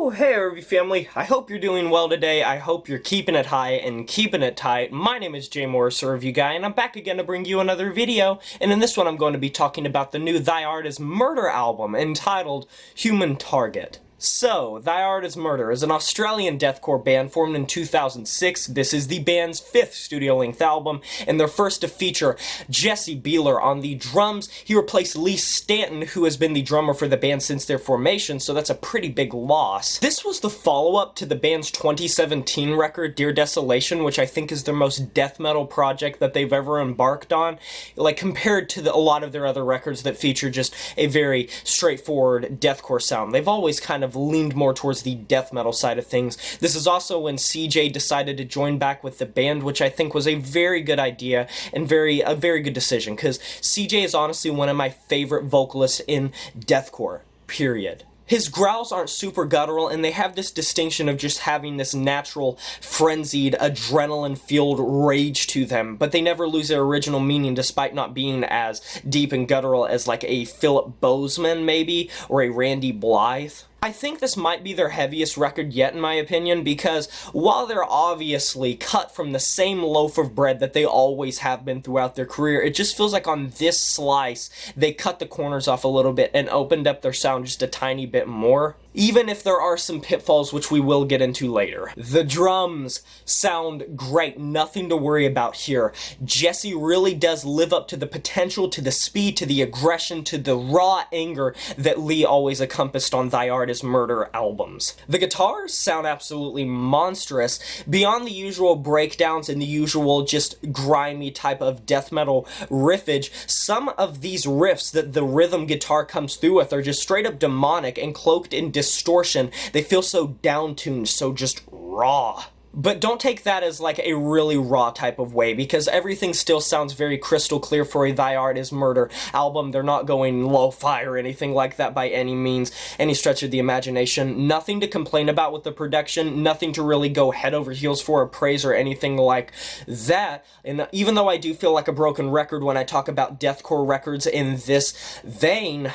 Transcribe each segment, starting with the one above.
Oh, hey RV family, I hope you're doing well today. I hope you're keeping it high and keeping it tight. My name is Jay Morris, a review guy, and I'm back again to bring you another video. And in this one I'm going to be talking about the new Thy Art Is Murder album, entitled Human Target. So, Thy Art Is Murder is an Australian deathcore band formed in 2006. This is the band's 5th studio-length album, and their first to feature Jesse Beahler on the drums. He replaced Lee Stanton, who has been the drummer for the band since their formation, so that's a pretty big loss. This was the follow-up to the band's 2017 record, Dear Desolation, which I think is their most death metal project that they've ever embarked on, like compared to a lot of their other records that feature just a very straightforward deathcore sound. They've always kind of leaned more towards the death metal side of things. This is also when CJ decided to join back with the band, which I think was a very good idea and a very good decision, because CJ is honestly one of my favorite vocalists in deathcore, period. His growls aren't super guttural, and they have this distinction of just having this natural, frenzied, adrenaline-fueled rage to them, but they never lose their original meaning despite not being as deep and guttural as like a Philip Bozeman, maybe, or a Randy Blythe. I think this might be their heaviest record yet, in my opinion, because while they're obviously cut from the same loaf of bread that they always have been throughout their career, it just feels like on this slice, they cut the corners off a little bit and opened up their sound just a tiny bit more. Even if there are some pitfalls, which we will get into later. The drums sound great, nothing to worry about here. Jesse really does live up to the potential, to the speed, to the aggression, to the raw anger that Lee always encompassed on Thy Art Is Murder albums. The guitars sound absolutely monstrous. Beyond the usual breakdowns and the usual just grimy type of death metal riffage, some of these riffs that the rhythm guitar comes through with are just straight up demonic and cloaked in distortion. They feel so down-tuned, so just raw. But don't take that as like a really raw type of way, because everything still sounds very crystal clear for a Thy Art Is Murder album. They're not going lo-fi or anything like that by any means, any stretch of the imagination. Nothing to complain about with the production, nothing to really go head over heels for or praise or anything like that. And even though I do feel like a broken record when I talk about deathcore records in this vein,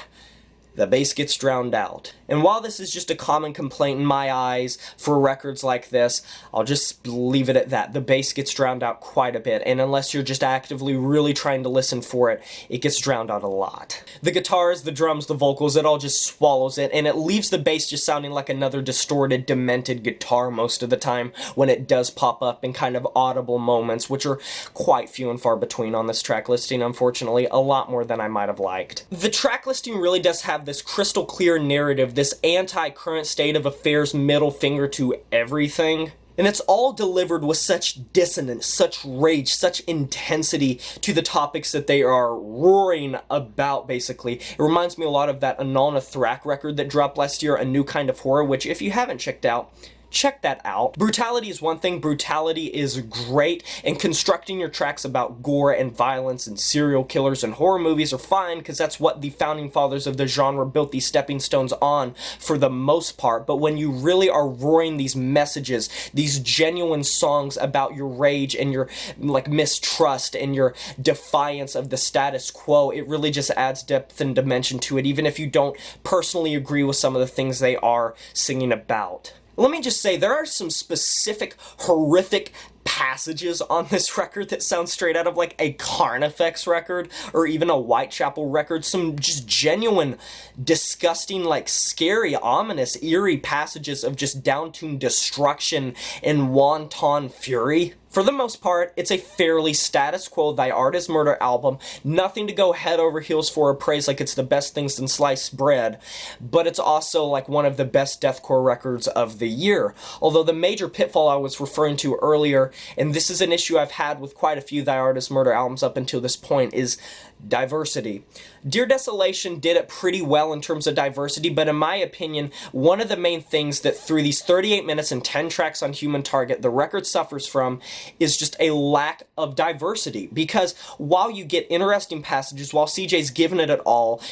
the bass gets drowned out. And while this is just a common complaint in my eyes for records like this, I'll just leave it at that. The bass gets drowned out quite a bit, and unless you're just actively really trying to listen for it, it gets drowned out a lot. The guitars, the drums, the vocals, it all just swallows it, and it leaves the bass just sounding like another distorted, demented guitar most of the time when it does pop up in kind of audible moments, which are quite few and far between on this track listing, unfortunately, a lot more than I might have liked. The track listing really does have this crystal clear narrative, this anti-current state of affairs middle finger to everything. And it's all delivered with such dissonance, such rage, such intensity to the topics that they are roaring about, basically. It reminds me a lot of that Anona Thrak record that dropped last year, A New Kind of Horror, which if you haven't checked out, check that out. Brutality is one thing, brutality is great, and constructing your tracks about gore and violence and serial killers and horror movies are fine, because that's what the founding fathers of the genre built these stepping stones on for the most part. But when you really are roaring these messages, these genuine songs about your rage and your like mistrust and your defiance of the status quo, it really just adds depth and dimension to it, even if you don't personally agree with some of the things they are singing about. Let me just say, there are some specific horrific passages on this record that sound straight out of like a Carnifex record or even a Whitechapel record. Some just genuine, disgusting, like scary, ominous, eerie passages of just down-tuned destruction and wanton fury. For the most part, it's a fairly status quo Thy Art Is Murder album. Nothing to go head over heels for or praise like it's the best thing since sliced bread, but it's also like one of the best deathcore records of the year. Although the major pitfall I was referring to earlier, and this is an issue I've had with quite a few Thy Art Is Murder albums up until this point, is diversity. Dear Desolation did it pretty well in terms of diversity, but in my opinion, one of the main things that through these 38 minutes and 10 tracks on Human Target, the record suffers from is just a lack of diversity. Because while you get interesting passages, while CJ's given it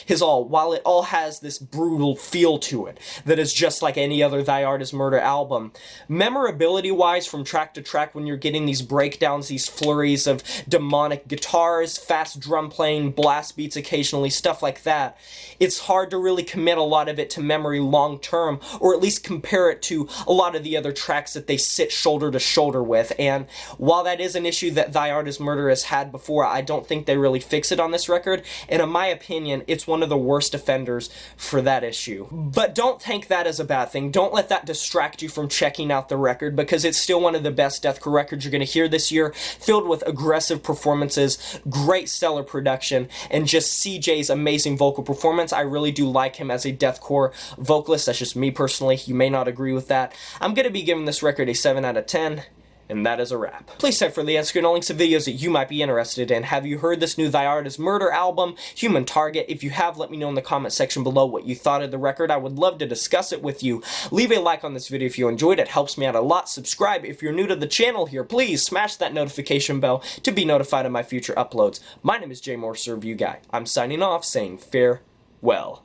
his all, while it all has this brutal feel to it that is just like any other Thy Art Is Murder album, memorability-wise from track to track when you're getting these breakdowns, these flurries of demonic guitars, fast drum playing, playing blast beats occasionally, stuff like that, it's hard to really commit a lot of it to memory long term, or at least compare it to a lot of the other tracks that they sit shoulder to shoulder with. And while that is an issue that Thy Art Is Murder has had before, I don't think they really fix it on this record, and in my opinion, it's one of the worst offenders for that issue. But don't take that as a bad thing. Don't let that distract you from checking out the record, because it's still one of the best deathcore records you're going to hear this year, filled with aggressive performances, great stellar production, and just CJ's amazing vocal performance. I really do like him as a deathcore vocalist. That's just me personally. You may not agree with that. I'm going to be giving this record a 7 out of 10. And that is a wrap. Please check for the end screen links of videos that you might be interested in. Have you heard this new Thy Art Is Murder album, Human Target? If you have, let me know in the comment section below what you thought of the record. I would love to discuss it with you. Leave a like on this video if you enjoyed it. It helps me out a lot. Subscribe if you're new to the channel here. Please smash that notification bell to be notified of my future uploads. My name is Jay Morse, Review Guy. I'm signing off saying farewell.